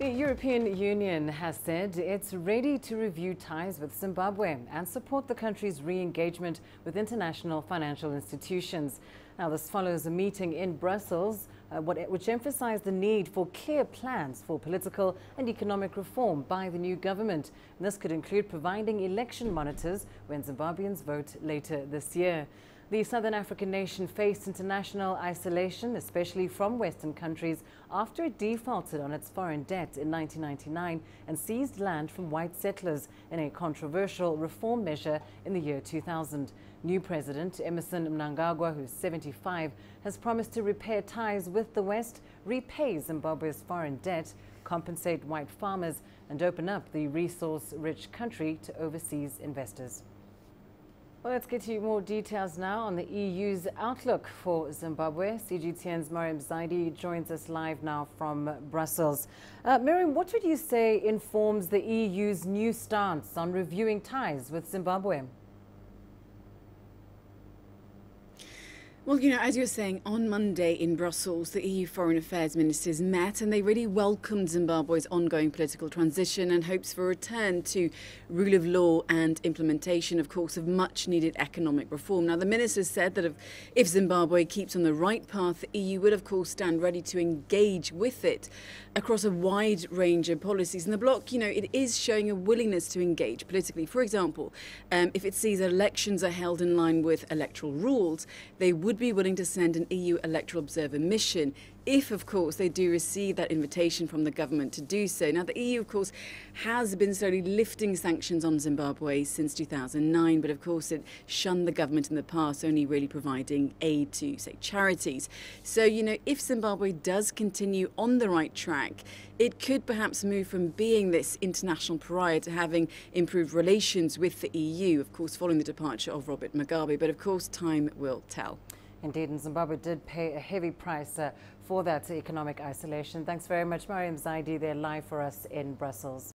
The European Union has said it's ready to review ties with Zimbabwe and support the country's re-engagement with international financial institutions. Now, this follows a meeting in Brussels which emphasized the need for clear plans for political and economic reform by the new government. And this could include providing election monitors when Zimbabweans vote later this year. The Southern African nation faced international isolation, especially from Western countries, after it defaulted on its foreign debt in 1999 and seized land from white settlers in a controversial reform measure in the year 2000. New President Emmerson Mnangagwa, who's 75, has promised to repair ties with the West, repay Zimbabwe's foreign debt, compensate white farmers, and open up the resource-rich country to overseas investors. Well, let's get you more details now on the EU's outlook for Zimbabwe. CGTN's Mariam Zaidi joins us live now from Brussels. Mariam, what would you say informs the EU's new stance on reviewing ties with Zimbabwe? Well, as you were saying, on Monday in Brussels, the EU foreign affairs ministers met and they really welcomed Zimbabwe's ongoing political transition and hopes for a return to rule of law and implementation, of course, of much needed economic reform. Now, the ministers said that if Zimbabwe keeps on the right path, the EU would, of course, stand ready to engage with it across a wide range of policies. And the bloc, it is showing a willingness to engage politically. For example, if it sees that elections are held in line with electoral rules, they would be willing to send an EU electoral observer mission if, of course, they do receive that invitation from the government to do so. Now, the EU, of course, has been slowly lifting sanctions on Zimbabwe since 2009, but, of course, it shunned the government in the past, only really providing aid to, say, charities. So, if Zimbabwe does continue on the right track, it could perhaps move from being this international pariah to having improved relations with the EU, of course, following the departure of Robert Mugabe. But, of course, time will tell. Indeed, and Zimbabwe did pay a heavy price for that economic isolation. Thanks very much, Mariam Zaidi, there live for us in Brussels.